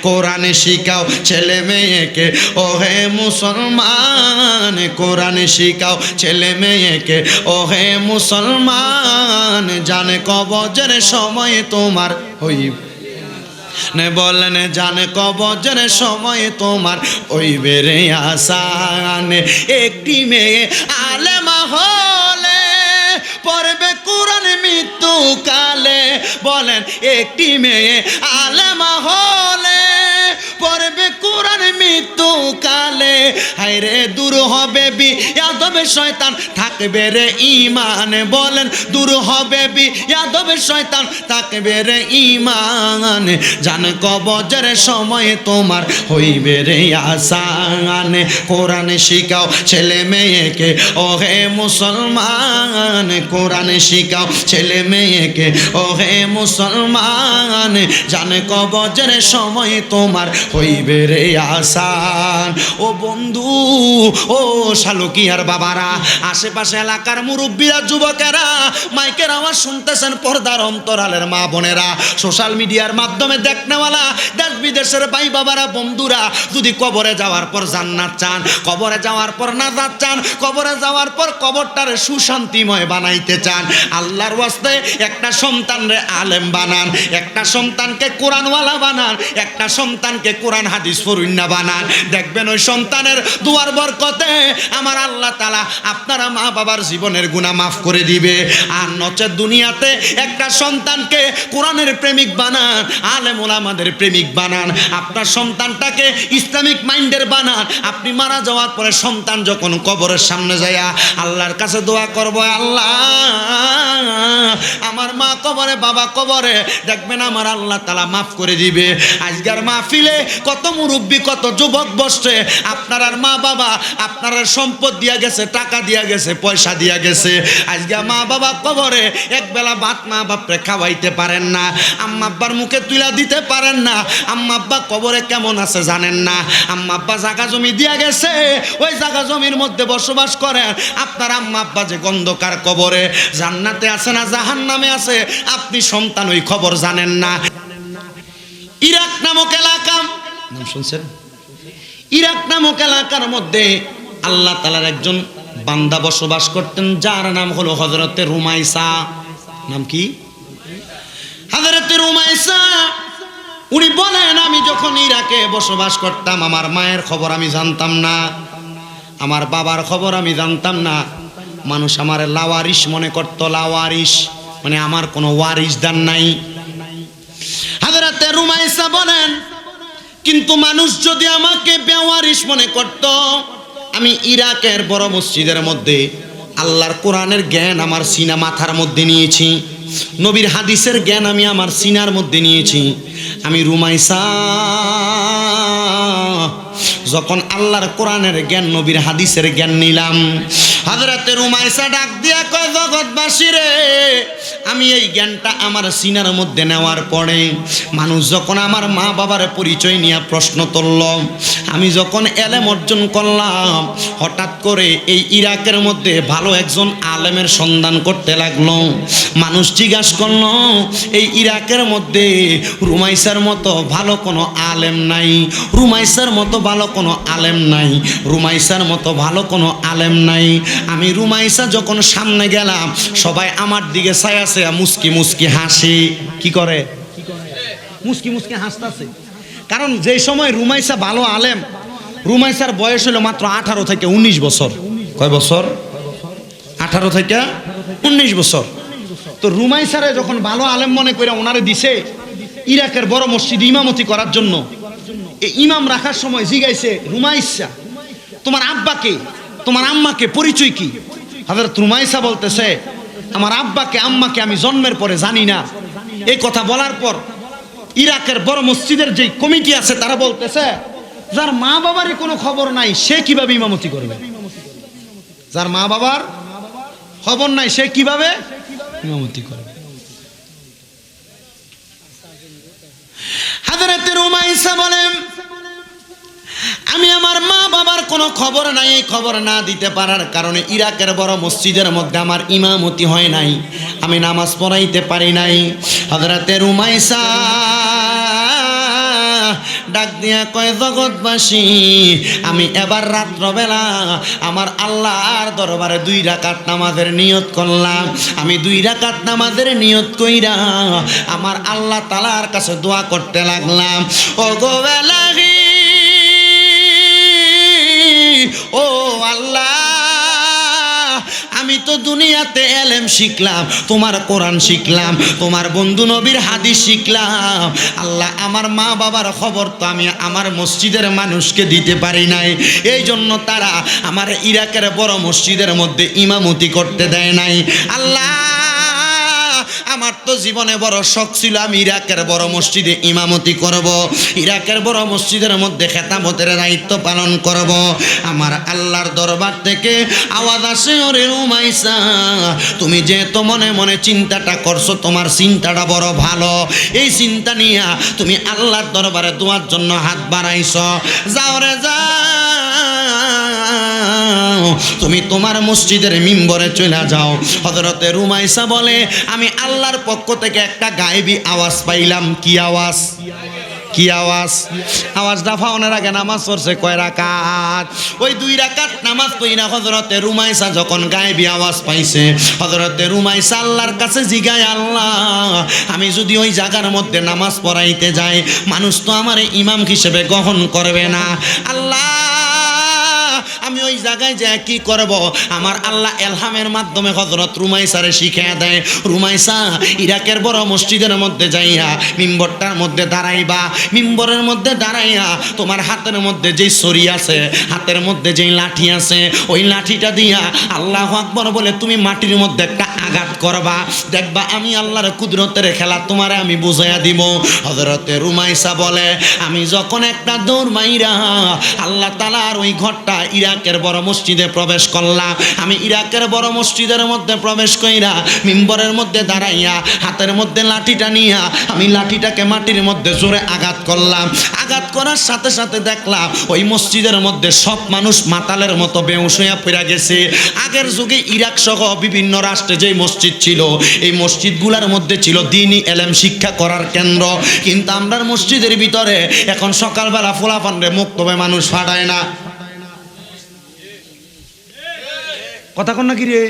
কোরআন শিখাও ছেলে মেয়েকে, ও হে মুসলমান কোরআন শিখাও ছেলে মেয়েকে, ও হে মুসলমান জানে কবজের সময় তোমার হইবে নে বলেন, জানে কবজের সময় তোমার হইবে রে আসান। একটি মেয়ে আলেমা হলে পড়বে কোরআন মৃত্যুকালে, বলেন একটি মেয়ে আলেমা হলে পড়বে কোরআন মৃত্যুকালে, হায়রে দূর হবে বিয়াদবে শয়তান থাকবে রে ঈমান, বলেন দূর হবে বিয়াদবে শয়তান থাকবে রে ঈমান, জানে কবজের সময় তোমার হইবে রে আসান। কোরআন শিখাও ছেলে মেয়েকে, ও হে মুসলমান কোরআন শিখাও ছেলে মেয়েকে, ও হে মুসলমান জানে কবজের সময় তোমার হইবে রে আসান। ও বন্ধু, ও শালকিয়ার বাবারা, আশেপাশে এলাকার মুরব্বীরা, যুবকেরা, মাইকের আওয়াজ শুনতেছেন, পর্দার অন্তরালের মা বোনেরা, সোশ্যাল মিডিয়ার মাধ্যমে দেখনেওয়ালা দেশ বিদেশের ভাই বাবারা, বন্ধুরা, যদি কবরে যাওয়ার পর জান্নাত চান, কবরে যাওয়ার পর নাজাত চান, কবরে যাওয়ার পর কবরটারে সুশান্তিময় বানাইতে চান, আল্লাহর ওয়াস্তে একটা সন্তানরে আলেম বানান, একটা সন্তানকে কোরআনওয়ালা বানান, একটা সন্তানকে কোরআন হাদিস পড়ুন্না বানান। দেখবেন ওই সন্তানের দুয়ার বরকতে আমার আল্লাহ তাআলা আপনারা মা বাবার জীবনের গুনাহ মাফ করে দিবে। আর নচেত দুনিয়াতে একটা সন্তানকে কোরআনের প্রেমিক বানান, আলেম ওলামাদের প্রেমিক বানান, আপনার সন্তানটাকে ইসলামিক মাইন্ডের বানান। আপনি মারা যাওয়ার পরে সন্তান যখন কবরের সামনে যায় আল্লাহর কাছে দোয়া করবো, আল্লাহ আমার মা কবরে, বাবা কবরে, দেখবেন আমার আল্লাহ তাআলা মাফ করে দিবে। আজকের মাহফিলে কত মুরব্বী, কত যুবক বসছে, আপনার আর মা বাবা আপনার সম্পদ দিয়া গেছে, টাকা দিয়া গেছে, পয়সা দিয়া গেছে, আজকে মা বাবা কবরে একবেলা ভাত মা বাপরে খাওয়াইতে পারেন না, আম্মা আব্বার মুখে তুলা দিতে পারেন না, আম্মা আব্বা কবরে কেমন আছে জানেন না, আম্মা আব্বা জায়গা জমি দিয়া গেছে, ওই জায়গা জমির মধ্যে বসবাস করেন, আপনার আম্মা আব্বা যে গন্ধকার কবরে জান্নাতে আছে না জাহান্নামে আছে, আপনি সন্তান ওই খবর জানেন না। ইরাক নামক এলাকা, নাম শুনছেন? ইরাক নামক এলাকার মধ্যে আল্লাহ তাআলার একজন বান্দা বসবাস করতেন, যার নাম হলো হযরতে রুমাইসা। নাম কি? হযরতে রুমাইসা। উনি বলেন, আমি যখন ইরাকে বসবাস করতাম আমার মায়ের খবর আমি জানতাম না, আমার বাবার খবর আমি জানতাম না, মানুষ আমার লাওয়ারিস মনে করত, লাওয়ারিস মানে আমার কোনো ওয়ারিসদার নাই। হযরতে রুমাইসা বলেন, কিন্তু মানুষ যদি আমাকে বেওয়ারিস মনে করত, আমি ইরাকের বড় মসজিদের মধ্যে আল্লাহর কোরআনের জ্ঞান আমার সিনা মাথার মধ্যে নিয়েছি, নবীর হাদিসের জ্ঞান আমি আমার সিনার মধ্যে নিয়েছি। আমি রুমাইসা যখন আল্লাহর কোরআনের জ্ঞান, নবীর হাদিসের জ্ঞান নিলাম, হযরতে রুমাইসা ডাক দিয়া কয়, জগৎবাসী রে, আমি এই জ্ঞানটা আমার সিনার মধ্যে নেওয়ার পরে মানুষ যখন আমার মা বাবার পরিচয় নিয়ে প্রশ্ন তুলল, আমি যখন এলেম অর্জন করলাম, হঠাৎ করে এই ইরাকের মধ্যে ভালো একজন আলেমের সন্ধান করতে লাগলো। মানুষ জিজ্ঞাসা করলো, এই ইরাকের মধ্যে রুমাইসার মতো ভালো কোনো আলেম নাই, রুমাইসার মতো ভালো কোনো আলেম নাই, রুমাইসার মতো ভালো কোনো আলেম নাই। আমি রুমাইসা যখন সামনে গেলাম, সবাই আমার দিকে চাই আছে, মুস্কি মুস্কি হাসি। কি করে? মুস্কি মুস্কি হাসতেছে। কারণ যে সময় রুমাইসা ভালো আলেম, রুমাইসার বয়স হলো মাত্র 18 থেকে 19 বছর। কয় বছর? 18 থেকে 19 বছর। তো রুমাইসারে যখন ভালো আলেম মনে করে ওনারে দিছে ইরাকের বড় মসজিদ ইমামতি করার জন্য, এই ইমাম রাখার সময় জিগাইছে, রুমাইসা তোমার আব্বাকে, তোমার আম্মাকে পরিচয় কি? হযরত রুমাইসা বলতেছে, আমার আব্বাকে আম্মাকে আমি জন্মের পরে জানি না। এই কথা বলার পর ইরাকের বড় মসজিদের যে কমিটি আছে তারা বলতেছে, যার মা বাবার কোনো খবর নাই সে কিভাবে ইমামতি করবে? যার মা বাবার খবর নাই সে কিভাবে ইমামতি করবে? হযরত রুমাইসা বলেন, আমি আমার মা বাবার কোনো খবর নাই, এই খবর না দিতে পারার কারণে ইরাকের বড় মসজিদের মধ্যে আমার ইমামতি হয় নাই, আমি নামাজ পড়াইতে পারি নাই। হযরত রুমাইসা ডাক দিয়া কয় জগৎবাসী, আমি এবার রাত্রবেলা আমার আল্লাহর দরবারে 2 রাকাত নামাজের নিয়ত করলাম। আমি 2 রাকাত নামাজের নিয়ত কইরা আমার আল্লাহ তাআলার কাছে দোয়া করতে লাগলাম। ও গো এলাহি, ও আল্লাহ, আমি তো দুনিয়াতে এলেম শিখলাম, তোমার কোরআন শিখলাম, তোমার বন্ধু নবীর হাদিস শিখলাম। আল্লাহ, আমার মা বাবার খবর তো আমি আমার মসজিদের মানুষকে দিতে পারি নাই, এই জন্য তারা আমার ইরাকের বড় মসজিদের মধ্যে ইমামতি করতে দেয় নাই। আল্লাহ, আমার তো জীবনে বড় শখ ছিল আমি ইরাকের বড় মসজিদে ইমামতি করব, ইরাকের বড় মসজিদের মধ্যে খেতামতের দায়িত্ব পালন করব। আমার আল্লাহর দরবার থেকে আওয়াজ আসে, ওরে উমাইসা, তুমি যে তো মনে মনে চিন্তাটা করছো, তোমার চিন্তাটা বড় ভালো। এই চিন্তা নিয়ে তুমি আল্লাহর দরবারে দোয়ার জন্য হাত বাড়াইছো। যাও রে যাও, তুমি তোমার মসজিদের মিম্বরে চলে যাও। হযরতে রুমাইসা বলে, আমি আল্লাহর পক্ষ থেকে একটা গায়েবী আওয়াজ পাইলাম। কি আওয়াজ? কি আওয়াজ? আওয়াজটা পাওয়ার আগে নামাজ পড়ছে কয় রাকাত? ওই 2 রাকাত নামাজ পড়িনা হযরতে রুমাইসা যখন গায়েবী আওয়াজ পাইছে, হযরতে রুমাইসা আল্লাহর কাছে জিগায়, আল্লাহ, আমি যদি ওই জায়গার মধ্যে নামাজ পড়াইতে যাই, মানুষ তো আমার ইমাম হিসেবে গ্রহণ করবে না। আল্লাহ, আমি ওই জায়গায় যা কি করব? আমার আল্লাহ এলহামের মাধ্যমে হযরত রুমাইসারে শিখিয়ে দেয়, রুমাইসা, ইরাকের বড় মসজিদের মধ্যে যাইয়া মিম্বরটার মধ্যে দাঁড়াইবা। মিম্বরের মধ্যে দাঁড়াইয়া তোমার হাতের মধ্যে যেই ছড়ি আছে, হাতের মধ্যে যেই লাঠি আছে, ওই লাঠিটা দিয়া আল্লাহু আকবার বলে তুমি মাটির মধ্যে একটা আঘাত করবা। দেখবা আমি আল্লাহর কুদরতের খেলা তোমারে আমি বুঝাইয়া দিব। হযরতে রুমাইসা বলে, আমি যখন একটা দৌড় মাইরা আল্লাহ তাআলার ওই ঘরটা ইরাকের বড় মসজিদে প্রবেশ করলাম, আমি ইরাকের বড় মসজিদের মধ্যে প্রবেশ কইরা মিম্বরের মধ্যে দাঁড়াইয়া হাতের মধ্যে লাঠিটা নিয়া আমি লাঠিটাকে মাটির মধ্যে জোরে আঘাত করলাম। আঘাত করার সাথে সাথে দেখলাম ওই মসজিদের মধ্যে সব মানুষ মাতালের মতো বেহুশ হইয়া পড়ে গেছে। আগের যুগে ইরাক সহ বিভিন্ন রাষ্ট্রে যে মসজিদ ছিল, এই মসজিদগুলোর মধ্যে ছিল দ্বীনি এলেম শিক্ষা করার কেন্দ্র। কিন্তু আমরার মসজিদের ভিতরে এখন সকালবেলা ফোলাফানরে মুক্তবে মানুষ ফাটায় না। কথা কন না কি রে?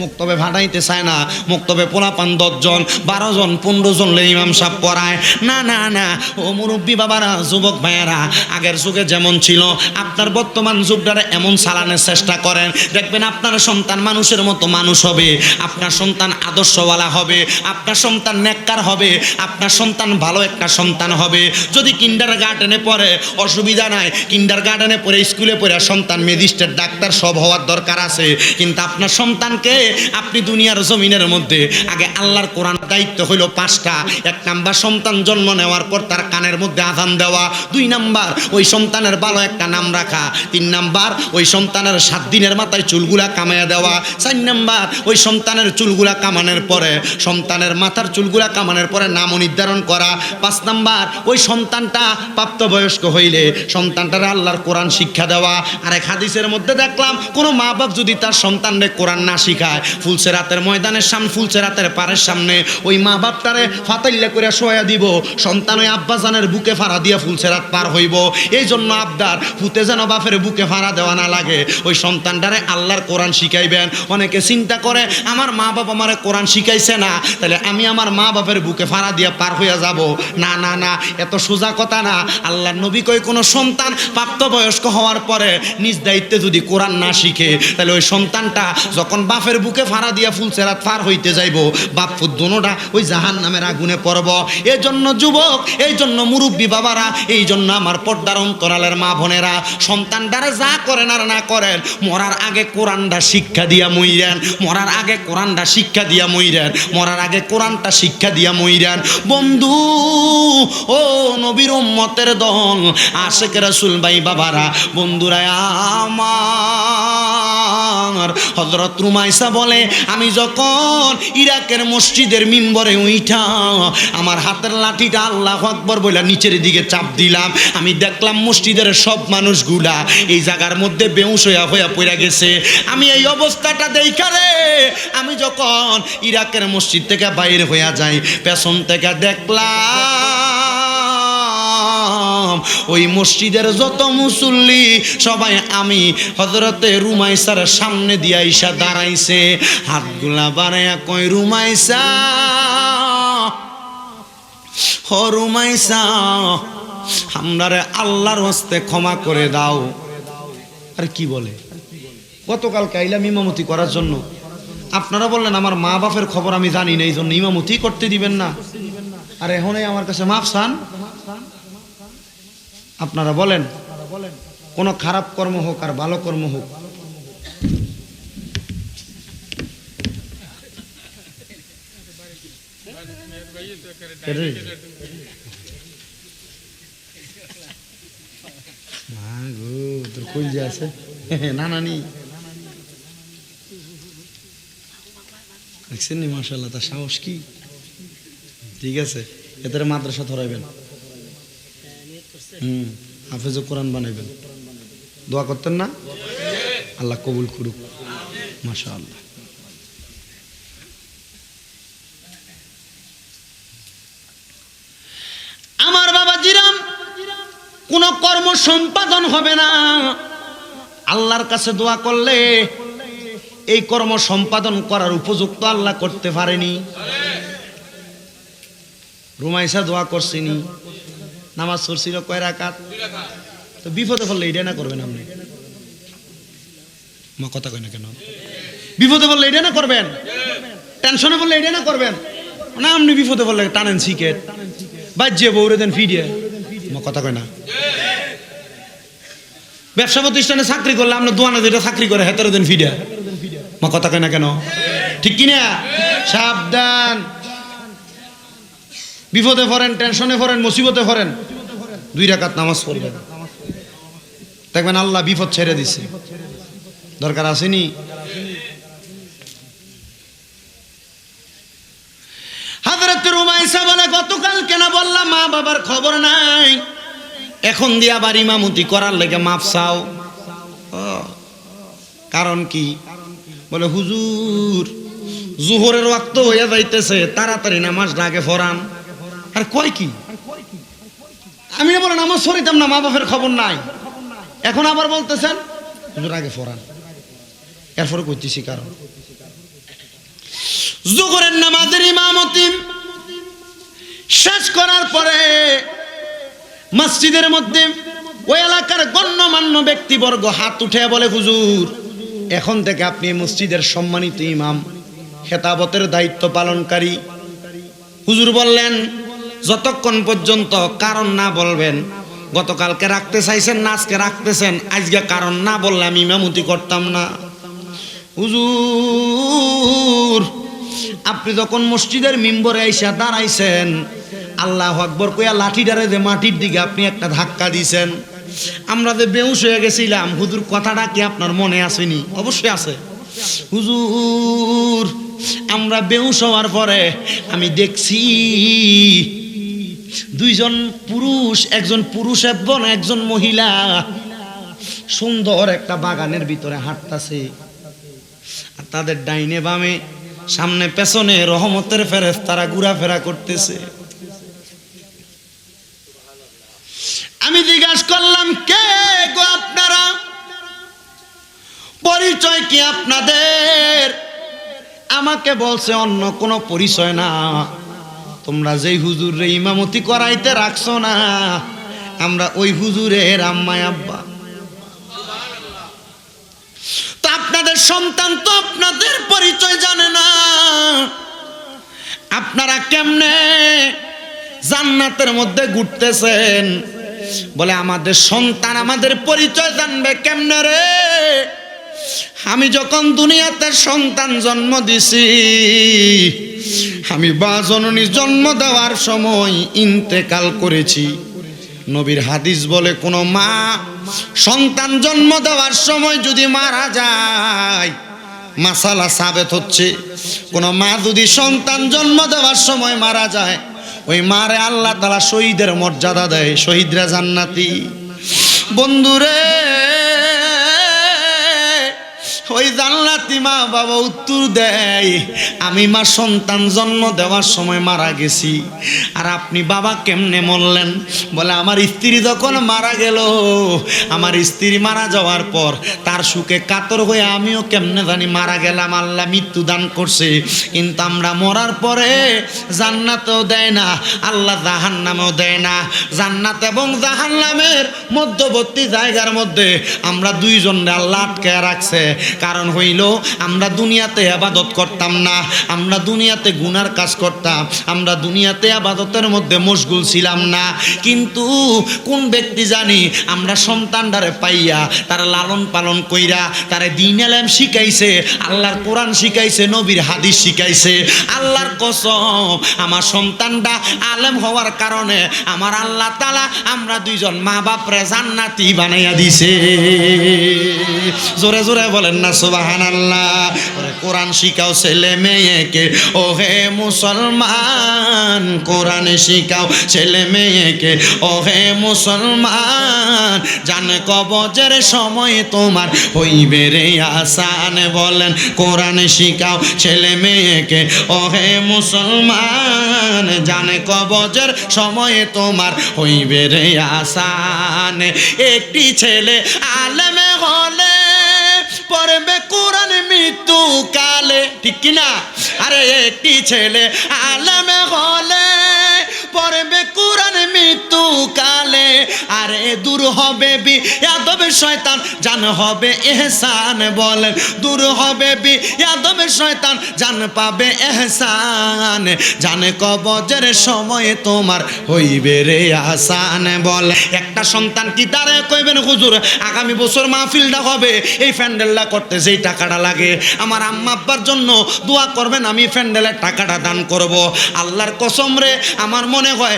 মুক্তবে ভাড়াইতে চায় না। মুক্তবে পোলাপান 10 জন 12 জন 15 জন লে ইমাম সাহেব পড়ায় না। না না, ও মুরব্বী বাবারা, যুবক ভাইয়েরা, আগের যুগে যেমন ছিল আপনার বর্তমান যুগটারে এমন চালানোর চেষ্টা করেন, দেখবেন আপনার সন্তান মানুষের মতো মানুষ হবে, আপনার সন্তান আদর্শওয়ালা হবে, আপনার সন্তান নেককার হবে, আপনার সন্তান ভালো একটা সন্তান হবে। যদি কিন্ডারগার্টেনে পড়ে অসুবিধা নাই, কিন্ডারগার্টেনে পড়ে স্কুলে পড়ে সন্তান ম্যাজিস্ট্রেট ডাক্তার সব হওয়ার দরকার আছে। কিন্তু আপনার সন্তানকে আপনি দুনিয়ার জমিনের মধ্যে আগে আল্লাহর কোরআন দায়িত্ব হইল 5টা। 1 নাম্বার, সন্তান জন্ম নেওয়ার পর তার কানের মধ্যে আযান দেওয়া। 2 নাম্বার, ওই সন্তানের ভালো একটা নাম রাখা। 3 নাম্বার, ওই সন্তানের 7 দিনের মাথায় চুলগুলা কামাইয়া দেওয়া। 4 নাম্বার, ওই সন্তানের চুলগুলা কামানোর পরে, সন্তানের মাথার চুলগুলা কামানোর পরে নাম নির্ধারণ করা। 5 নাম্বার, ওই সন্তানটা প্রাপ্তবয়স্ক হইলে সন্তানটার আল্লাহর কোরআন শিক্ষা দেওয়া। আরেক হাদিসের মধ্যে দেখলাম কোন মা বাপ যদি তার সন্তানরে কোরআন না শিখায়, ফুলসেরাতের ময়দানের সামনে, ফুলসেরাতের পাড়ের সামনে ওই মা বাপটারে ফাতাইল্লা করে শোয়া দিব, সন্তান ওই আব্বাজানের বুকে ফাড়া দিয়া ফুলসেরাত পার হইব। এই জন্য আবদার, ফুতে যেন বাপের বুকে ফাড়া দেওয়া না লাগে, ওই সন্তানটারে আল্লাহর কোরআন শিখাইবেন। অনেকে চিন্তা করে আমার মা বাপ আমারে কোরআন শিখাইছে না, তাহলে আমি আমার মা বাপের বুকে ফাড়া দিয়া পার হইয়া যাব। না না না, এত সোজা কথা না। আল্লাহর নবী কই কোন সন্তান প্রাপ্তবয়স্ক হওয়ার পরে নিজ দায়িত্বে যদি কোরআন না শিখে, তাহলে ওই সন্তানটা যখন বাপের বুকে ফাড়া দিয়া ফুলসেরাত পার হইতে যাইব, বাপ ফুত দোনোটা ওই জাহান্নামের আগুনে পড়ব। এই জন্য যুবক, এই জন্য মুরব্বী বাবারা, এই জন্য আমার পর্দার অন্তরালের মা বোনেরা, সন্তানটারে যা করেন আর না করেন, মরার আগে কোরআনটা শিক্ষা দিয়া মইরেন, মরার আগে কোরআনটা শিক্ষা দিয়া মইরেন, মরার আগে কোরআনটা শিক্ষা দিয়া মইরেন। বন্ধু, ও নবীর উম্মতের দল, আশেক রাসূল ভাই বাবারা, বন্ধুরা আমার, হযরত রুমাইসা বলে, আমি যখন ইরাকের মসজিদের মিম্বরে উইঠা আমার হাতের লাঠিটা আল্লাহু আকবার বইলা নিচের দিকে চাপ দিলাম, আমি দেখলাম মসজিদের সব মানুষগুলা এই জায়গার মধ্যে বেহুশ হইয়া পড়ে গেছে। আমি এই অবস্থাটা দেখা রে, আমি যখন ইরাকের মসজিদ থেকে বাইরে হইয়া যাই, পেছন থেকে দেখলাম ওই মসজিদের যত মুসল্লি সবাই আমি হযরতে রুমাইসার সামনে দিয়া আইসা দাঁড়াইছে, হাতগুলা বাড়াইয়া কই রুমাইসা, ও রুমাইসা আমরারে আল্লাহর হস্তে ক্ষমা করে দাও। আর কি বলে, গতকালকে আইলাম ইমামতি করার জন্য, আপনারা বললেন আমার মা বাপের খবর আমি জানি না, এই জন্য ইমামতি করতে দিবেন না, আর এখনই আমার কাছে মাফ চান। আপনারা বলেন কোন খারাপ কর্ম হোক আর ভালো কর্ম হোক, তোর কই যে আছে না নানি দেখছেন নি, মাশাআল্লাহ তার সাহস কি, ঠিক আছে। এদের মাদ্রাসা ধরাইবেন, হাফেজ কোরআন বানাইবেন, দোয়া করতেন না, আল্লাহ কবুল করুক, মাশাআল্লাহ। আমার বাবা জিরাম কোন কর্ম সম্পাদন হবে না, আল্লাহর কাছে দোয়া করলে এই কর্ম সম্পাদন করার উপযুক্ত আল্লাহ করতে পারেনি। রুমাইসা দোয়া করছিনি, নামাজ পড়ছিল কয় রাকাত, তো বিপদে পড়লে এটা না করবেন আপনি, মা কথা কয় না কেন, বিপদে পড়লে এটা না করবেন, টেনশনে পড়লে এটা না করবেন না, আপনি বিপদে পড়লে টানেন সিকেট বাজ্যে বউরে দেন ফিরিয়ে, মা কথা কয় না। ব্যবসা প্রতিষ্ঠানে চাকরি করলে আপনার দোয়ানে যেটা চাকরি করে হেতারে দেন ফিরিয়া, মা কথা কয় না কেন, ঠিক কিনা? সাবধান, বিপদে পড়েন, টেনশনে পড়েন, মুসিবতে পড়েন, 2 রাকাত নামাজ পড়বেন, দেখবেন আল্লাহ বিপদ ছেড়ে দিছে। দরকার আসেনি? হযরত রুমাইসা বলে গতকাল কেন বললাম মা বাবার খবর নাই, এখন দিয়ে আবার ইমামতি করার লেগে মাপ চাও, কারণ কি? বলে হুজুর জোহরের ওয়াক্ত হয়ে যাইতেছে, তাড়াতাড়ি নামাজটা আগে পড়ান। আর কয় কি, আমি বলে নামাজ পড়িতাম না, মা বাপের খবর নাই, এখন আবার বলতেছেন হুজুর আগে পড়ান। এরপরে কইতেছি কারণ জোহরের নামাজের ইমামতি শেষ করার পরে মসজিদের মধ্যে ওই এলাকার গণ্যমান্য ব্যক্তিবর্গ হাত উঠে বলে হুজুর এখন থেকে আপনি মসজিদের সম্মানিত ইমাম, খেতাবতের দায়িত্ব পালনকারী। হুজুর বললেন যতক্ষণ পর্যন্ত কারণ না বলবেন, গতকালকে রাখতে চাইছেন না আজকে রাখতেছেন, আজকে কারণ না বললে আমি ইমামতি করতাম না। হুজুর আপনি যখন মসজিদের মিম্বরে আইসা দাঁড়াইছেন, আল্লাহু আকবার কইয়া লাঠিটারে যে মাটির দিকে আপনি একটা ধাক্কা দিয়েছেন, আমরা যে বেহুশ হয়ে গেছিলাম, হুজুর কথাটা কি আপনার মনে আসেনি? অবশ্যই আছে। হুজুর আমরা বেহুশ হওয়ার পরে আমি দেখছি 2জন পুরুষ, একজন পুরুষ এবং একজন মহিলা সুন্দর একটা বাগানের ভিতরে হাঁটতাছে, আর তাদের ডাইনে বামে সামনে পেছনে রহমতের ফেরেশতারা ঘোরাফেরা করতেছে। আমি জিজ্ঞাসা করলাম কে গো আপনারা, পরিচয় কি আপনাদের? আমাকে বলছে অন্য কোনো পরিচয় না, তোমরা যেই হুজুরে ইমামতি করাইতে রাখছো না, আমরা ওই হুজুরের আম্মা আব্বা। তো আপনাদের সন্তান তো আপনাদের পরিচয় জানে না, আপনারা কেমনে জান্নাতের মধ্যে ঘুরতেছেন? বলে আমাদের সন্তান আমাদের পরিচয় জানবে কেমনে রে? আমি যখন দুনিয়াতে সন্তান জন্ম দিছি, আমি বা জননী জন্ম দেওয়ার সময় ইন্তেকাল করেছি। নবীর হাদিস বলে কোন মা সন্তান জন্ম দেওয়ার সময় যদি মারা যায়, মাসালা সাবেত হচ্ছে, কোন মা যদি সন্তান জন্ম দেওয়ার সময় মারা যায়, ওই মারে আল্লাহ তাআলা শহীদের মর্যাদা দেয়, শহীদরা জান্নাতি। বন্ধুরে ওই জান্নাতি মা বাবা উত্তর দেয়, আমি মা সন্তান জন্ম দেওয়ার সময় মারা গেছি। আর আপনি বাবা কেমনে মরলেন? বলে আমার স্ত্রী যখন মারা গেল, আমার স্ত্রী মারা যাওয়ার পর তার সুখে কাতর হয়ে আমিও কেমনে জানি মারা গেলাম। আল্লাহ মৃত্যু দান করছে, কিন্তু আমরা মরার পরে জান্নাতেও দেয় না, আল্লাহ জাহান্নামেও দেয় না। জান্নাত এবং জাহান্নামের মধ্যবর্তী জায়গার মধ্যে আমরা দুইজনে আল্লাহ আটকে রাখছে। কারণ হইল আমরা দুনিয়াতে ইবাদত করতাম না, আমরা দুনিয়াতে গুনার কাজ করতাম, আমরা দুনিয়াতে ইবাদতের মধ্যে মশগুল ছিলাম না। কিন্তু কোন ব্যক্তি জানি আমরা সন্তানটারে পাইয়া তারা লালন পালন কইরা তারে দ্বীন ইলম শিখাইছে, আল্লাহর কোরআন শিখাইছে, নবীর হাদিস শিখাইছে। আল্লাহর কসম আমার সন্তানটা আলেম হওয়ার কারণে আমার আল্লাহ তাআলা আমরা দুইজন মা বাপরে জান্নাতি বানাইয়া দিছে। জোরে জোরে বলেন না সুবহানাল্লাহ। কোরআন শিখাও ছেলে মেয়েকে, ও হে মুসলমান কোরআন শিখাও ছেলে মেয়েকে, ও হে মুসলমান জানে কবজের সময় তোমার হইবে রে আসান। বলেন কোরআন শিখাও ছেলে মেয়েকে, ও হে মুসলমান জানে কবজের সময় তোমার হইবে রে আসান। একটি ছেলে আলেমে হলে পড়বে কোরআন মৃত্যু কালে, ঠিক কিনা? আরে একটি ছেলে আলেমে হলে পড়বে কোরআন মৃত্যু কালে, আরে দূর হবে বিয়াদবে শয়তান জান হবে ইহসান। বলেন দূর হবে বিয়াদবে শয়তান জান পাবে ইহসান, জানে কবজের সময় তোমার হইবে রে আসান। বলে একটা সন্তান কি তারে কইবেন হুজুর আগামী বছর মাহফিলটা হবে, এই প্যান্ডেলটা করতে যেই টাকাটা লাগে আমার আম্মা আব্বার জন্য দোয়া করবেন, আমি প্যান্ডেলের টাকাটা দান করব। আল্লাহর কসম রে আমার মনে হয়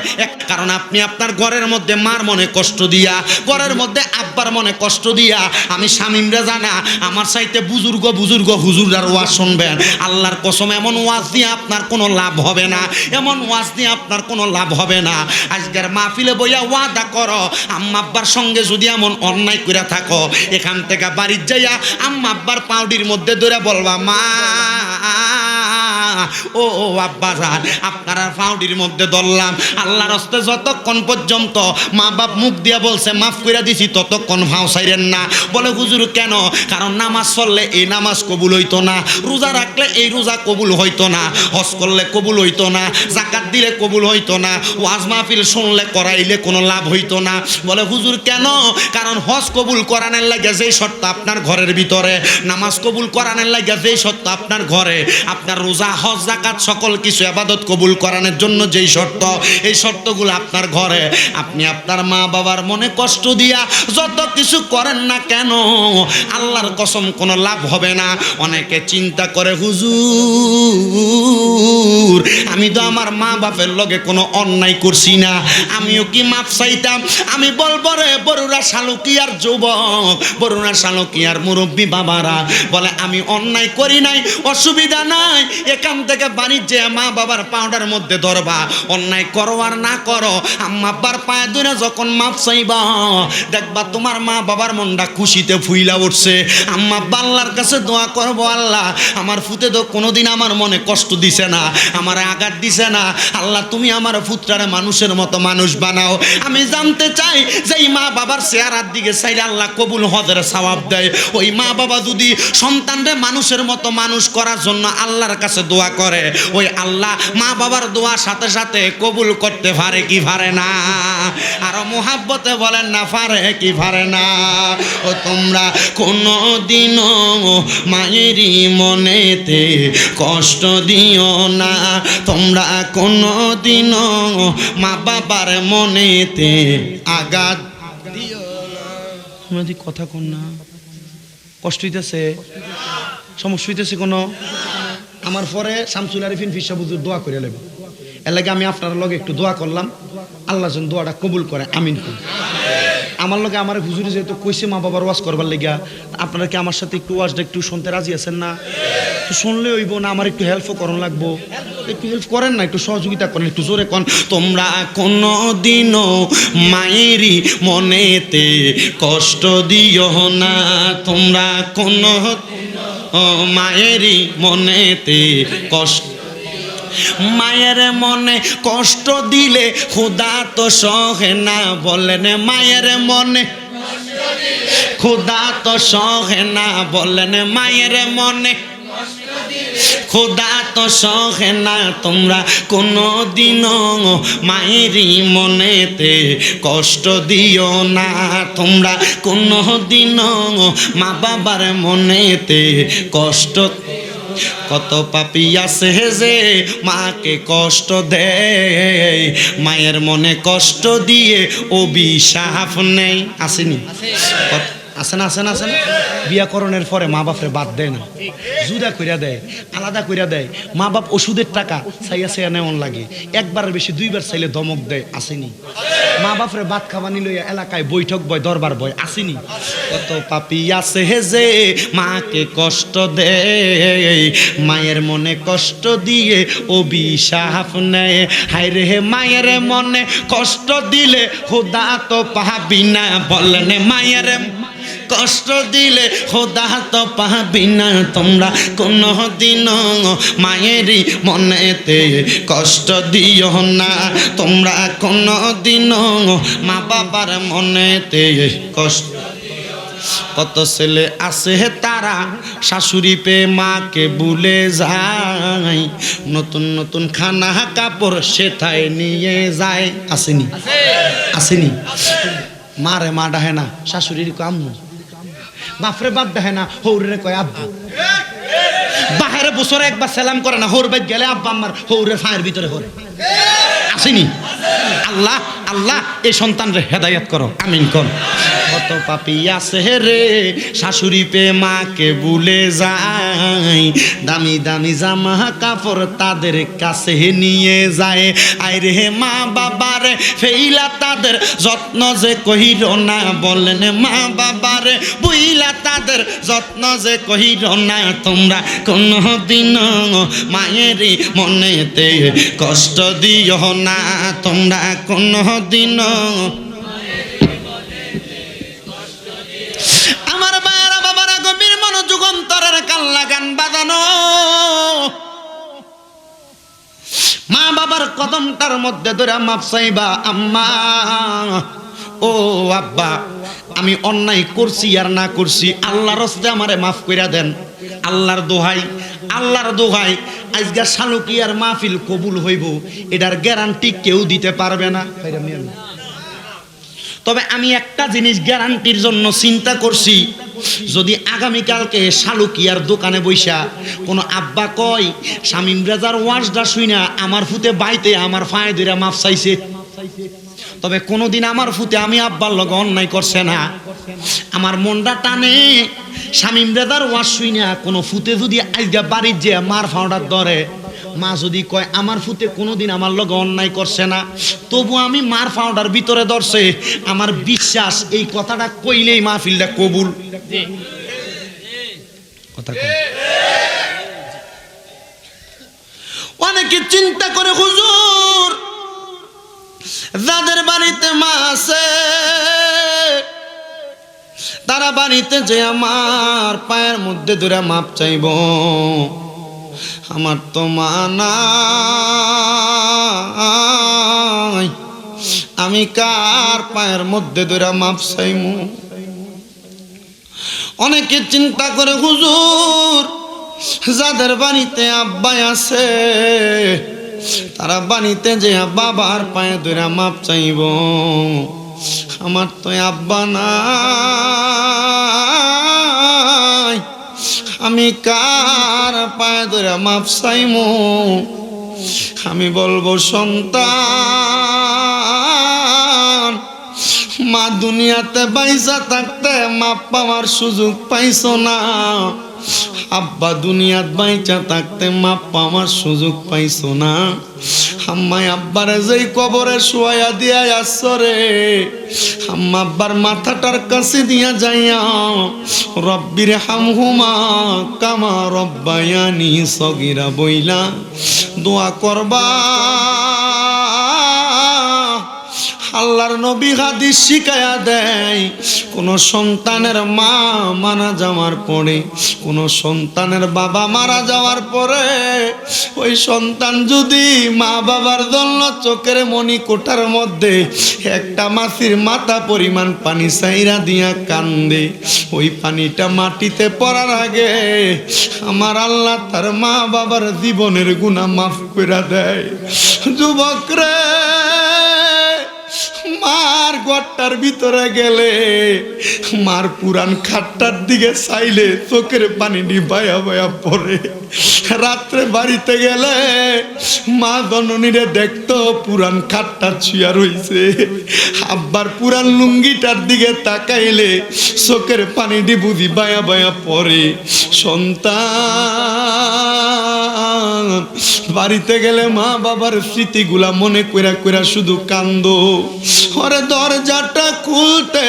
কারণ আপনি আপনার ঘরের মধ্যে মার মনে কষ্ট দিয়া, ঘরের মধ্যে আব্বার মনে কষ্ট দিয়া আমি শামিমরা জানা আমার চাইতে বুজুর্গ হুজুররার ওয়াজ শুনবেন। আল্লাহর কসম এমন ওয়াজ দিয়ে আপনার কোনো লাভ হবে না, এমন ওয়াজ দিয়ে আপনার কোনো লাভ হবে না। আজকের মাহফিলে বইয়া ওয়াদা করো আম্মা আব্বার সঙ্গে যদি এমন অন্যায় করে থাকো, এখান থেকে বাড়ির যাইয়া আম্মা আব্বার পাউডির মধ্যে ধরে বলবা মা ও আব্বা জান আপনারা পাউডির মধ্যে ধরলাম, আল্লাহর রাস্তে যতক্ষণ পর্যন্ত মা বাপ মুখ দিয়া বলছে মাফ করে দিছি ততক্ষণ ভাও ছাইরেন না। বলে হুজুর কেন? কারণ নামাজ পড়লে এই নামাজ কবুল হইতো না, রোজা রাখলে এই রোজা কবুল হইতো না, হজ করলে কবুল হইতো না, যাকাত দিলে কবুল হইতো না, ওয়াজ মাহফিল শুনলে করাইলে কোনো লাভ হইতো না। বলে হুজুর কেন? কারণ হজ কবুল করানোর লাগে যেই শর্ত আপনার ঘরের ভিতরে, নামাজ কবুল করানোর লাগে যেই শর্ত আপনার ঘরে, আপনার রোজা হজ যাকাত সকল কিছু ইবাদত কবুল করানোর জন্য যেই শর্ত, এই শর্তগুলো আপনার ঘরে। আপনি আপনার মা বাবার মনে কষ্ট দিয়া যত কিছু করেন না কেন আল্লাহর কসম কোনো লাভ হবে না। অনেকে চিন্তা করে হুজুর আমি তো আমার মা বাপের লগে কোনো অন্যায় করছি না, আমিও কি মাপ চাইতাম? আমি বলবো রে বরুণা শালুকিয়ার যুবক, বরুণা শালুকিয়ার মুরব্বী বাবারা, বলে আমি অন্যায় করি নাই, অসুবিধা নাই, এখান থেকে বাণিজ্যে মা বাবার পাউডার মধ্যে ধরবা, অন্যায় করো আর না করো আম্মা আব্বার পায়ে ধরে যখন মাপ চাইবা দেখবা তোমার মা বাবার মনটা খুশিতে ফুইলা উঠছে। আম্মা আব্বা আল্লাহর কাছে দোয়া করবো, আল্লাহ আমার ফুতে তো কোনোদিন আমার মনে কষ্ট দিছে না, আমার আঘাত দিছে না, আল্লাহ তুমি আমার ফুতরারে মানুষের মতো মানুষ বানাও। আমি জানতে চাই যে এই মা বাবার চেহারার দিকে চাইলে আল্লাহ কবুল হজের সওয়াব দেয়, ওই মা বাবা যদি সন্তানরে মানুষের মতো মানুষ করার জন্য আল্লাহর কাছে দোয়া করে, ওই আল্লাহ মা বাবার দোয়ার সাথে সাথে কবুল করতে পারে কি পারে না? আর মুহাব্বতে বলেন না পারে কি পারে না? ও তোমরা কোনো দিনও মায়েরই মনেতে কষ্ট দিও না, তোমরা কোনো দিনও মা বাবার মনেতে আঘাত দিও না। কথা কোন না কষ্ট হইতেছে, সমস্যা হইতেছে কোনো? আমার পরে শামসুল আরিফিন ফির সাহেব হুজুর দোয়া করে নেবে, এর লাগে আমি আপনার লগে একটু দোয়া করলাম, আল্লাহ যেন দোয়াটা কবুল করে, আমিন। আমার লগে আমার হুজুরি যেহেতু কইছে মা বাবার ওয়াজ করবার লেগা, আপনারা কি আমার সাথে একটু ওয়াজটা একটু শুনতে রাজি আছেন না? তো শুনলে হইব না, আমার একটু হেল্পও করন লাগবো, একটু হেল্প করেন না, একটু সহযোগিতা করেন, একটু জোরে কন। তোমরা কোনো দিনও মায়েরই মনেতে কষ্ট দিও না, তোমরা কোনো ও মায়েরই মনেতে কষ্ট, মায়ের মনে কষ্ট দিলে খোদা তো সহে না, বলেন মায়ের মনে খোদা তো সহে না, বলেন মায়ের মনে খোদা তো সহে না। তোমরা কোনো দিনও মায়েরই মনেতে কষ্ট দিও না, তোমরা কোনো দিনও মা বাবার মনেতে কষ্ট। কত পাপী আছে যে মাকে কষ্ট দেয়, মায়ের মনে কষ্ট দিয়ে অভিশাপ নেই, আসেনি? আছে না, আছে না, আছে না? বিয়াকরণের পরে মা বাপরে বাদ দেয় না, জুদা কইরা দেয়, আলাদা কইরা দেয়। মা বাপ ওষুধের টাকা চাইয়া চাইয়া নেওয়ান লাগে, একবার বেশি দুইবার চাইলে ধমক দেয়, আসেনি? মা বাপরে ভাত খাওয়ানি লইয়া এলাকায় বৈঠক বয়, দরবার বয়, আসেনি? কত পাপী আছে যে মাকে কষ্ট দেয়, মায়ের মনে কষ্ট দিয়ে অভিশাপ নেয়। হায় রে মায়ের মনে কষ্ট দিলে খোদা তো পাবি না, বলেন মায়ের কষ্ট দিলে খোদা তো পাবি না। তোমরা কোনো দিনও মায়েরই মনেতে কষ্ট দিও না, তোমরা কোনো দিনও মা বাবার মনেতে কষ্ট। কত ছেলে আছে তারা শাশুড়ি পেয়ে মাকে ভুলে যায়, নতুন নতুন খানা কাপড় সেথায় নিয়ে যায়, আসেনি? আসেনি? মারে মা ডাহে না, শাশুড়ির কয় আম্মু, বাপরে বাপ ডাহে না, হৌরে কয় আব্বু, বাহারে বছরে একবার সালাম করে না, হৌর বাইক গেলে আব্বা আম্মার হৌরের ফাঁয়ের ভিতরে হরে, আসেনি? আল্লাহ আল্লাহ এই সন্তানরে হেদায়েত করো, আমিন কর। কত পাপী আছে রে শাশুড়ি পে মাকে ভুলে যায়, দামি দামি জামা কাপড় তাদের কাছে নিয়ে যায়। আয় রে মা বাবারে ফেইলা তাদের যত্ন যে কহির না, বলেন মা বাবারে বুইলা তাদের যত্ন যে কহির না। তোমরা কোনো দিন মায়েরই মনেতে কষ্ট দিও না, তোমরা কোনো দিন। আমার বাবারা বাবারা গভীর মনোযোগ অন্তরের কাল্লা গান বাজানো, মা বাবার কদমটার মধ্যে ধরে মাপ চাইবা। আম্মা ও আব্বা, আমি অন্যায় করছি আর না করছি আল্লাহর রাস্তায় আমারে মাফ কইরা দেন। আল্লাহর দোহাই, আল্লাহর দোহাই, আজকে শালুকিয়ার মাহফিল কবুল হইব এটার গ্যারান্টি কেউ দিতে পারবে না। তবে আমি একটা জিনিস গ্যারান্টির জন্য চিন্তা করছি, যদি আগামীকালকে শালুকিয়ার দোকানে বইসা কোনো আব্বা কয় শামীম রেজার ওয়াজটা শুইনা আমার ফুতে বাইতে আমার ফায়ে ধরে মাফ চাইছে, তবে কোনোদিন আমার ফুতে আমি আব্বার লগে অন্যায় করছে না, আমার মনটা টানে শামীম রেজার ওয়াজ শুইনা কোনো ফুতে যদি আজকে বাড়ির যে মার ফাউডার ধরে, মা যদি কয় আমার ফুতে কোনোদিন আমার লগে অন্যায় করছে না, তবু আমি মার ফাউডার ভিতরে ধরছে, আমার বিশ্বাস এই কথাটা কইলেই মাহফিলটা কবুল। কথা কই অনেকে চিন্তা করে হুজুর যাদের বাড়িতে মা আছে তারা বাড়িতে যে আমার পায়ের মধ্যে ধরে মাপ চাইব, আমার তো মা নাই, আমি কার পায়ের মধ্যে ধরে মাপ চাইমু। অনেকে চিন্তা করে হুজুর যাদের বাড়িতে আব্বাই আছে তারা বাড়িতে যে বাবার পায়ে ধরে মাপ চাইব, আমার তো আব্বা নাই, আমি কার পায়ে ধরে মাপ চাইমু। আমি বলবো সন্তান, মা দুনিয়াতে বাইসা থাকতে মাপ পাওয়ার সুযোগ পাইছো না, আব্বা দুনিয়াত বাইচা থাকতে মাপ পাওয়ার সুযোগ পাইছো না। আম্মাই আব্বারে যেই কবরে শুয়াইয়া দিয়া আসরে, আম্মা আব্বার মাথাটার কাছে দিয়া যাইয়া রব্বির হামহুমা কামা রব্বায়ানি সগীরা বইলা দোয়া করবা। আল্লাহর নবী হাদিস শিখায়া দেয়, কোন সন্তানের মা মারা যাওয়ার পরে, কোন সন্তানের বাবা মারা যাওয়ার পরে ওই সন্তান যদি মা বাবার জন্য চোখের মনি কোটার মধ্যে একটা মাছির মাথা পরিমাণ পানি চাইরা দিয়া কান্দে, ওই পানিটা মাটিতে পড়ার আগে আমার আল্লাহ তার মা বাবার জীবনের গুনাহ মাফ করে দেয়। যুবক রে, মার ঘরটার ভিতরে গেলে মার পুরান খাটটার দিকে চাইলে চোখের পানি নিবায়া বয়া পড়ে। রাত্রে বাড়িতে গেলে মা জননীরে দেখতো পুরান খাটটা ছুঁয়া রইছে, আব্বার পুরান লুঙ্গিটার দিকে তাকাইলে চোখের পানি বুঝি বায়া বায়া পড়ে। সন্তান বাড়িতে গেলে মা বাবার স্মৃতিগুলা মনে কইরা কইরা শুধু কান্দো। ওরে দরজাটা খুলতে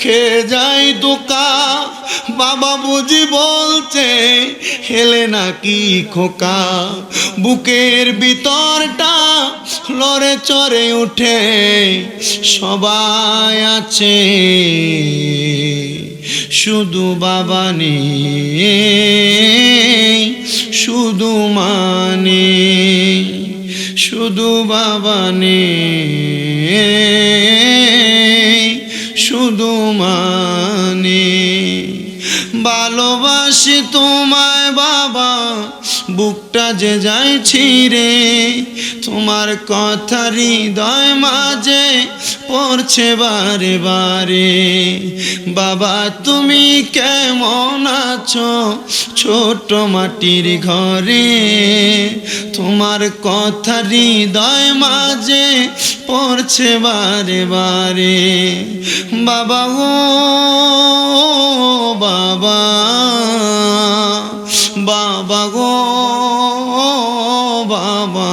খেয়ে যাই দোকা, বাবা বুঝি বলছে হেলে নাকি খোকা, বুকের ভিতরটা লড়ে চড়ে উঠে, সবাই আছে শুধু বাবা নেই, শুধু মানে শুধু বাবা নেই, শুধু মানে। ভালোবাসি তোমায় বাবা, বুকটা যে যায় ছিঁড়ে, তোমার কথা হৃদয় মাঝে পড়ছে বারে বারে। বাবা তুমি কেমন আছো ছোট মাটির ঘরে, তোমার কথা হৃদয় মাঝে পড়ছে বারে বারে। বাবা গো বাবা, বাবা গো বাবা।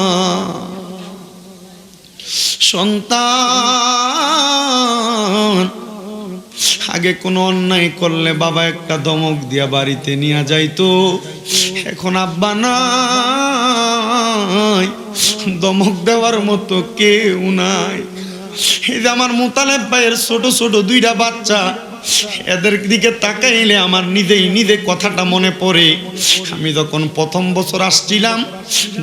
সন্তান আগে কোনো অন্যায় করলে বাবা একটা ধমক দিয়া বাড়িতে নিয়ে যাইতো, এখন আব্বা নাই, ধমক দেওয়ার মতো কেউ নাই। এই যে আমার মুতালেব ভাইয়ের ছোট ছোট দুইটা বাচ্চা, এদের দিকে তাকাইলে আমার নিজে কথাটা মনে পড়ে। আমি যখন প্রথম বছর আসছিলাম,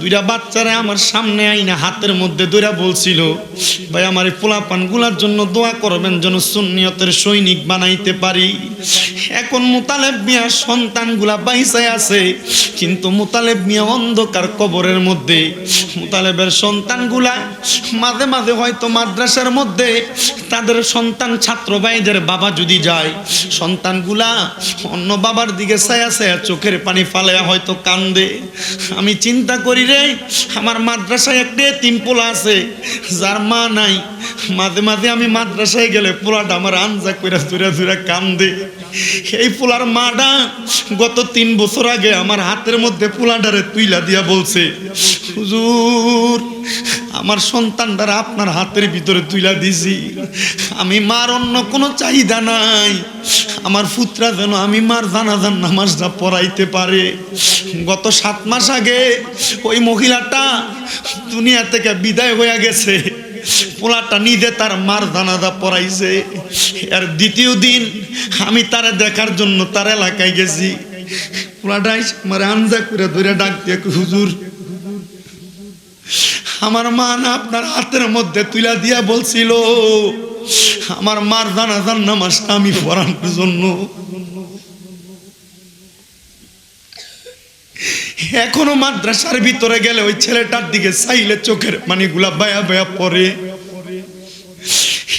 দুইটা বাচ্চারা আমার সামনে আইনা হাতের মধ্যে ধরে বলছিল, ভাই আমার এই পোলাপানগুলার জন্য দোয়া করবেন যেন সুন্নিয়তের সৈনিক বানাইতে পারি। এখন মুতালেব মিয়ার সন্তানগুলা বাইসায় আছে, কিন্তু মুতালেব মিয়া অন্ধকার কবরের মধ্যে। মুতালেবের সন্তানগুলা মাঝে মাঝে হয়তো মাদ্রাসার মধ্যে তাদের সন্তান ছাত্র ভাইদের বাবা যদি যায়, সন্তানগুলা অন্য বাবার দিকে ছায়া ছায়া চোখের পানি ফালায়া হয়তো কান্দে। আমি চিন্তা করি রে, আমার মাদ্রাসায় একটা এতিম পোলা আছে যার মা নাই। মাঝে মাঝে আমি মাদ্রাসায় গেলে পোলাটা আমার আনজা কইরা ধরে ধরে কান্দে। এই পোলার মাটা গত 3 বছর আগে আমার হাতের মধ্যে পোলাটারে তুইলা দিয়া বলছে, হুজুর আমার সন্তানটারা আপনার হাতের ভিতরে তুইলা দিছি, আমি মার অন্য কোনো চাহিদা নাই, আমার পুত্রা যেন আমি মার জানাজার নামাজটা পড়াইতে পারে। গত 7 মাস আগে ওই মহিলাটা দুনিয়া থেকে বিদায় হয়ে গেছে, পোলাটা নিজে তার মার জানাজা পড়াইছে। আর দ্বিতীয় দিন আমি তারে দেখার জন্য তার এলাকায় গেছি, পোলাটা আমার আনজা করে ধরে ডাক দিয়ে, হুজুর আমার মা না আপনার হাতের মধ্যে তুইলা দিয়া বলছিল আমার মার জানাজার নামাজটা আমি পড়ানোর জন্য। এখনো মাদ্রাসার ভিতরে গেলে ওই ছেলেটার দিকে চাইলে চোখের পানিগুলা বায়া বায়া পড়ে।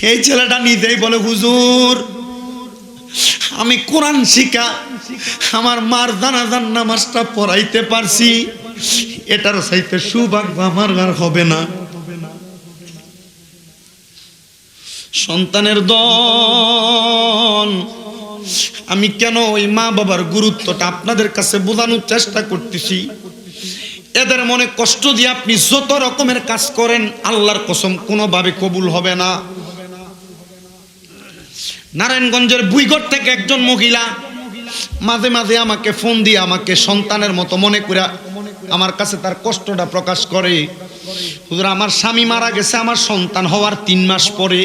এই ছেলেটা নিজেই বলে, হুজুর আমি কোরআন শিখা আমার মার জানাজার নামাজটা পড়াইতে পারছি, এটার চাইতে সৌভাগ্য আমার আর হবে না। সন্তানের দল, আমি কেন ওই মা বাবার গুরুত্বটা আপনাদের কাছে বোঝানোর চেষ্টা করতেছি। এদের মনে কষ্ট দিয়ে আপনি যত রকমের কাজ করেন আল্লাহর কসম কোনোভাবে কবুল হবে না। নারায়ণগঞ্জের বুইগড় থেকে একজন মহিলা মাঝে মাঝে আমাকে ফোন দিয়ে আমাকে সন্তানের মতো মনে করে আমার কাছে তার কষ্টটা প্রকাশ করে। হুজুর আমার স্বামী মারা গেছে আমার সন্তান হওয়ার 3 মাস পরে,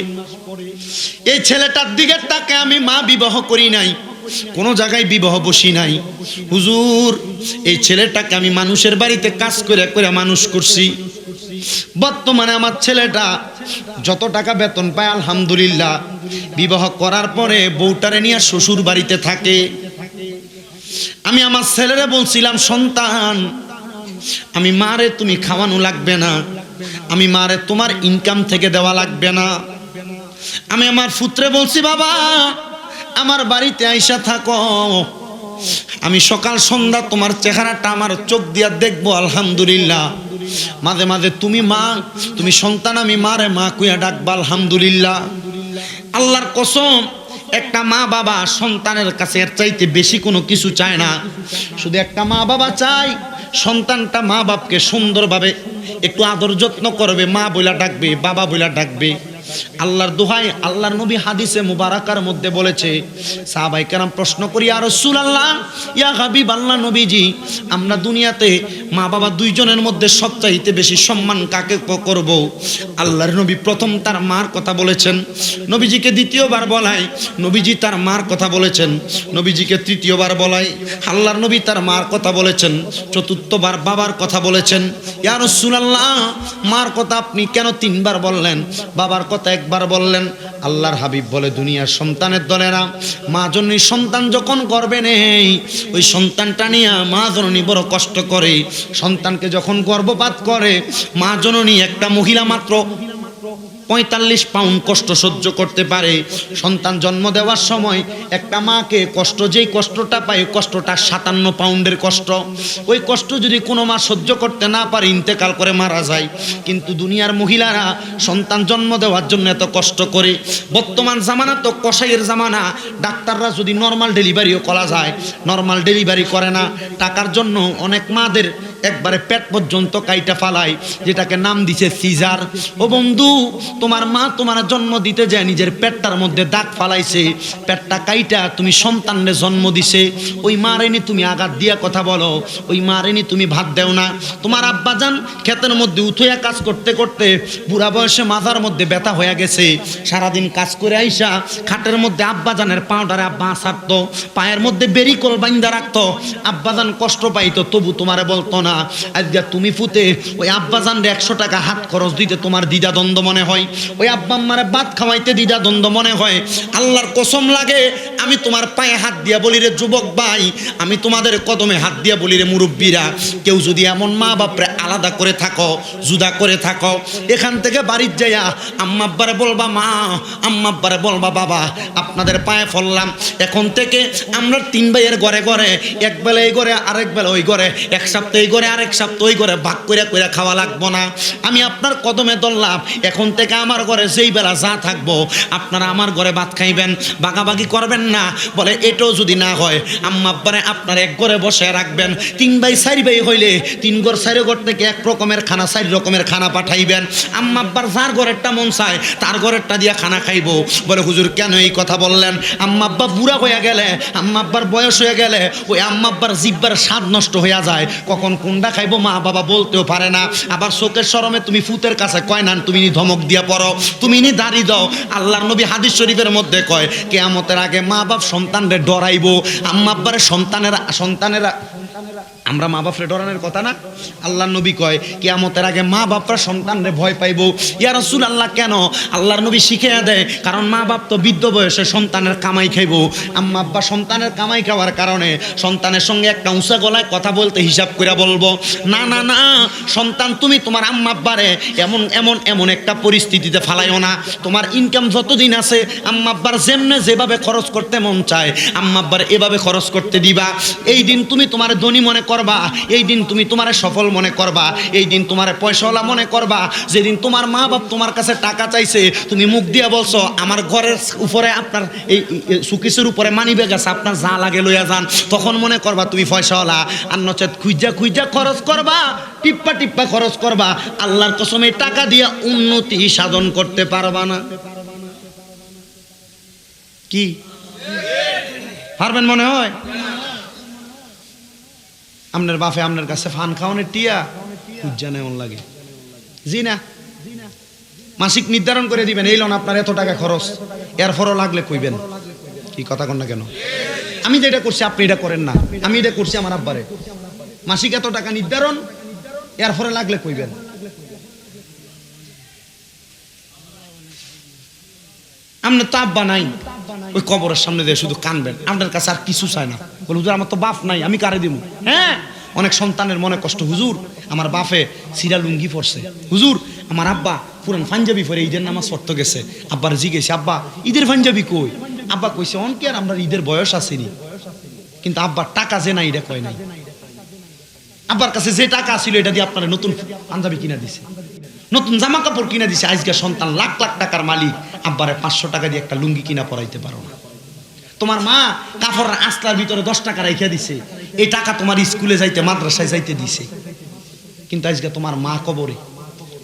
এই ছেলেটার দিকে তাকে আমি মা বিবাহ করি নাই, কোনো জায়গায় বিবাহ বসি নাই। হুজুর এই ছেলেটাকে আমি মানুষের বাড়িতে কাজ করে করে মানুষ করছি। বর্তমানে আমার ছেলেটা যত টাকা বেতন পায় আলহামদুলিল্লাহ, বিবাহ করার পরে বউটারে নিয়ে শ্বশুর বাড়িতে থাকে। আমি আমার ছেলেরে বলছিলাম, সন্তান আমি মারে তুমি খাওয়ানো লাগবে না, আমি মারে তোমার ইনকাম থেকে দেওয়া লাগবে না। আমি আমার পুত্রে বলছি, বাবা আমার বাড়িতে আইসা থাকো, আমি সকাল সন্ধ্যা তোমার চেহারাটা আমার চোখ দিয়া দেখবো আলহামদুলিল্লাহ। মাঝে মাঝে তুমি মা, তুমি সন্তান, আমি মারে মা কুইয়া ডাকবা আলহামদুলিল্লাহ। আল্লাহর কসম, একটা মা বাবা সন্তানের কাছে এর চাইতে বেশি কোনো কিছু চায় না। শুধু একটা মা বাবা চায় সন্তানটা মা বাপকে সুন্দরভাবে একটু আদর যত্ন করবে, মা বইলা ডাকবে, বাবা বইলা ডাকবে। আল্লাহর দোহাই, আল্লাহর নবী হাদিসে মুবারাকার মধ্যে বলেছে, সাহাবায়ে কেরাম প্রশ্ন করি, ইয়া রাসূলুল্লাহ, ইয়া হাবিবাল্লাহ, নবীজি আমরা দুনিয়াতে মা বাবা দুইজনের মধ্যে সবচাইতে বেশি সম্মান কাকে করব? আল্লাহর নবী প্রথম তার মার কথা বলেছেন, নবীজিকে দ্বিতীয়বার বলাই নবীজি তার মার কথা বলেছেন, নবীজিকে তৃতীয়বার বলাই আল্লাহর নবী তার মার কথা বলেছেন, চতুর্থবার বাবার কথা বলেছেন। ইয়া রাসূলুল্লাহ, মার কথা আপনি কেন 3 বার বললেন, বাবার কথা একবার বললেন? আল্লাহর হাবিব বলে, দুনিয়ার সন্তানের দলেরা মা জননী সন্তান যখন গর্ভে নেই, ওই সন্তানটা নিয়ে মা জননী বড় কষ্ট করে। সন্তানকে যখন গর্ভপাত করে মা জননী, একটা মহিলা মাত্র 45 পাউন্ড কষ্ট সহ্য করতে পারে। সন্তান জন্ম দেওয়ার সময় একটা মাকে কষ্ট, যেই কষ্টটা পায় কষ্টটা 57 পাউন্ডের কষ্ট। ওই কষ্ট যদি কোনো মা সহ্য করতে না পারে ইন্তেকাল করে মারা যায়। কিন্তু দুনিয়ার মহিলারা সন্তান জন্ম দেওয়ার জন্য এত কষ্ট করে। বর্তমান জামানা তো কসাইয়ের জামানা, ডাক্তাররা যদি নর্মাল ডেলিভারিও করা যায়, নর্মাল ডেলিভারি করে না। টাকার জন্য অনেক মাদের একবারে পেট পর্যন্ত কাইটা ফালায়, যেটাকে নাম দিছে সিজার। ও বন্ধু, তোমার মা তোমার জন্ম দিতে যায় নিজের পেটটার মধ্যে দাগ ফালাইছে, পেটটা কাইটা তুমি সন্তানের জন্ম দিছে। ওই মারেনি তুমি আঘাত দিয়া কথা বলো, ওই মারেনি তুমি ভাত দেও না। তোমার আব্বাজান ক্ষেতের মধ্যে উঠইয়া কাজ করতে করতে বুড়া বয়সে মাথার মধ্যে ব্যথা হয়ে গেছে, সারাদিন কাজ করে আইসা খাটের মধ্যে আব্বাজানের পাউডারে আব্বা ছাড়তো, পায়ের মধ্যে বেরিকল বাইন্দা রাখতো, আব্বাজান কষ্ট পাইতো, তবু তোমারে বলতো না। আজকে তুমি ফুতে ওই আব্বাজানরে 100 টাকা হাত খরচ দিতে তোমার দ্বিধা দ্বন্দ্ব মনে হয়, ওই আব্বা আম্মারে ভাত খাওয়াইতে দ্বিধা দ্বন্দ্ব মনে হয়। আল্লাহর কসম লাগে, আমি তোমার পায়ে হাত দিয়া বলি রে যুবক ভাই, আমি তোমাদের কদমে হাত দিয়া বলি রে মুরব্বীরা, কেউ যদি এমন মা বাপরে আলাদা করে থাকো, জুদা করে থাকো, এখান থেকে বাড়ির যাইয়া আম্মা আব্বারে বলবা মা, আম্মা আব্বারে বলবা বাবা, আপনাদের পায়ে ফললাম, এখন থেকে আমরা 3 ভাইয়ের ঘরে ঘরে, এক বেলা এই ঘরে আরেক বেলা ওই ঘরে, এক সপ্তাহ এই ঘরে আরেক সপ্তাহ ওই ঘরে ভাগ করে করে খাওয়া লাগবো না। আমি আপনার কদমে ধরলাম, এখন থেকে আমার ঘরে যেই বেলা যা থাকবো আপনারা আমার ঘরে ভাত খাইবেন, ভাগাভাগি করবেন না। বলে এটাও যদি না হয় আম্মা আব্বারে আপনার এক ঘরে বসে রাখবেন। 3 ভাই 4 ভাই হইলে 3 ঘর 4 ঘর থেকে 1 রকমের খানা 4 রকমের খানা পাঠাইবেন। আম্মা আব্বার যার ঘরেরটা মন চায় তার ঘরেরটা দিয়া খানা খাইবো। বলে হুজুর কেন এই কথা বললেন? আম্মা আব্বা বুড়া হয়ে গেলে, আম্মা আব্বার বয়স হয়ে গেলে ওই আম্মা আব্বার জিহ্বার স্বাদ নষ্ট হয়ে যায়, কখন কোনটা খাইবো মা বাবা বলতেও পারে না। আবার চোখের শরমে তুমি ফুতের কাছে কয় না, তুমি নি ধমক দিয়া পড়ো, তুমি নি দাড়ি দাও। আল্লাহর নবী হাদিস শরীফের মধ্যে কয়, কিয়ামতের আগে মা বাপ সন্তানরে ডরাইবো। আম্মা আব্বারে সন্তানেরা আমরা মা বাপরে ডরানোর কথা না, আল্লাহর নবী কয় কিয়ামতের আগে মা বাপরা সন্তানরে ভয় পাইবো। ইয়া রাসূলুল্লাহ কেন? আল্লাহর নবী শিখিয়ে দেয়, কারণ মা বাপ তো বৃদ্ধ বয়সে সন্তানের কামাই খাইবো। আম্মা আব্বা সন্তানের কামাই খাওয়ার কারণে সন্তানের সঙ্গে একটা উঁচা গলায় কথা বলতে হিসাব করে বলবো, না না না সন্তান, তুমি তোমার আম্মা আব্বারে এমন এমন এমন একটা পরিস্থিতিতে ফালাইও না। তোমার ইনকাম যতদিন আছে আম্মা আব্বার যেমনে যেভাবে খরচ করতে মন চায় আম্মা আব্বার এভাবে খরচ করতে দিবা। এই দিন তুমি তোমার ধনী মনে করবা, এই দিন তুমি তোমারে সফল মনে করবা, এই দিন তোমারে পয়সাওয়ালা মনে করবা। যেদিন তোমার মা বাপ তোমার কাছে টাকা চাইছে, তুমি মুখ দিয়া বলছো আমার ঘরের উপরে আপনার এই সুকিসের উপরে মানিব্যাগ আছে, আপনার যা লাগে লইয়া যান, তখন মনে করবা তুমি পয়সাওয়ালা। আর নচেত খুঁজা খুঁজা খরচ করবা, টিপ্পা টিপ্পা খরচ করবা, আল্লাহর কসম এই টাকা দিয়া উন্নতি সাধন করতে পারবা না। কি পারবেন মনে হয়? আপনার বাপে আপনার কাছে ফান খাওয়ানোর টিয়া খুঁজা নেমন লাগে, জি না, মাসিক নির্ধারণ করে দিবেন, এই লোন আপনার এত টাকা খরচ, এরপরও লাগলে কইবেন। কি কথা কন না কেন? আমি যেটা করছি আপনি এটা করেন না, আমি এটা করছি আমার আব্বারে, মাসিক এত টাকা নির্ধারণ, এরপরে লাগলে কইবেন। আপনার তো আব্বা নাই, ওই কবরের সামনে দিয়ে শুধু কানবেন, আপনার কাছে আর কিছু চায় না। বলে হুজুর আমার তো বাপ নাই, আমি কারে দিব? হ্যাঁ, অনেক সন্তানের মনে কষ্ট, হুজুর আমার বাপে সিরা লুঙ্গি পরছে, হুজুর আমার আব্বা পুরান পাঞ্জাবি পরে ঈদের নামাজ পড়তে গেছে। আব্বার জিজ্ঞেস, আব্বা ঈদের পাঞ্জাবি কই? আব্বা কইছে অনকে আর আমরা ঈদের বয়স আসেনি, কিন্তু আব্বার টাকা যে নাই এটা কয় নাই। আব্বার কাছে যে টাকা ছিল এটা দিয়ে আপনারা নতুন পাঞ্জাবি কিনা দিছে, নতুন জামা কাপড় কিনা দিছে। আজকে সন্তান লাখ লাখ টাকার মালিক, আব্বারে 500 টাকা দিয়ে একটা লুঙ্গি কিনা পরাইতে পারো না। তোমার মা কাপড়ের আস্তার ভিতরে 10 টাকা রাইখা দিছে, এই টাকা তোমার স্কুলে যাইতে মাদ্রাসায় যাইতে দিছে, কিন্তু আজকে তোমার মা কবরে,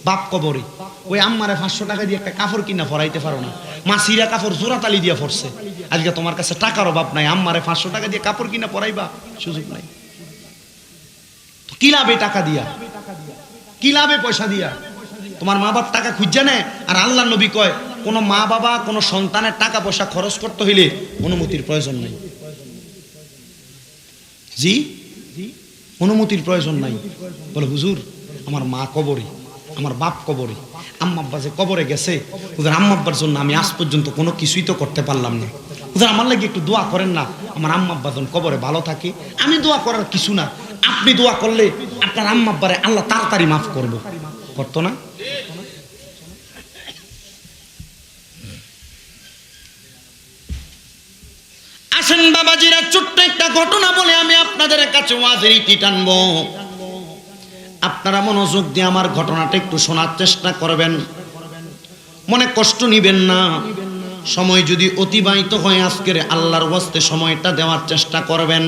বাপ কবরে, ওই আম্মারে 500 টাকা দিয়ে একটা কাপড় কিনা পরাইতে পারো না। মা সিরা কাপড় জোড়াতালি দিয়ে পড়ছে, আজকে তোমার কাছে টাকার অভাব নাই, আম্মারে 500 টাকা দিয়ে কাপড় কিনা পরাইবা সুযোগ নাই। কি লাভে টাকা দিয়া, কি লাভে পয়সা দিয়া? তোমার মা বাপ টাকা খুঁজছে না। আর আল্লাহ নবী কয়, কোনো মা বাবা কোনো সন্তানের টাকা পয়সা খরচ করতে হইলে অনুমতির প্রয়োজন নাই। জি, অনুমতির প্রয়োজন নাই। বলে হুজুর আমার মা কবরে, আমার বাপ কবরে, আম্মা আব্বা যে কবরে গেছে, হুজুর আম্মা আব্বার জন্য আমি আজ পর্যন্ত কোনো কিছুই তো করতে পারলাম না, হুজুর আমার লাগে একটু দোয়া করেন না, আমার আম্মা আব্বা যখন কবরে ভালো থাকে। আমি দোয়া করার কিছু না, আপনি দোয়া করলে আপনার আম্মা আব্বারে আল্লাহ তাড়াতাড়ি মাফ করবো, করতো না? আসেন বাবাজিরা, ছোট্ট একটা ঘটনা বলে আমি আপনাদের কাছে ওয়াজের ইতি টানবো। আপনারা মনোযোগ দিয়ে আমার ঘটনাটা একটু শোনার চেষ্টা করবেন, মনে কষ্ট নিবেন না। সময় যদি অতিবাহিত হয় আজকের আল্লাহর ওয়াস্তে সময়টা দেওয়ার চেষ্টা করবেন।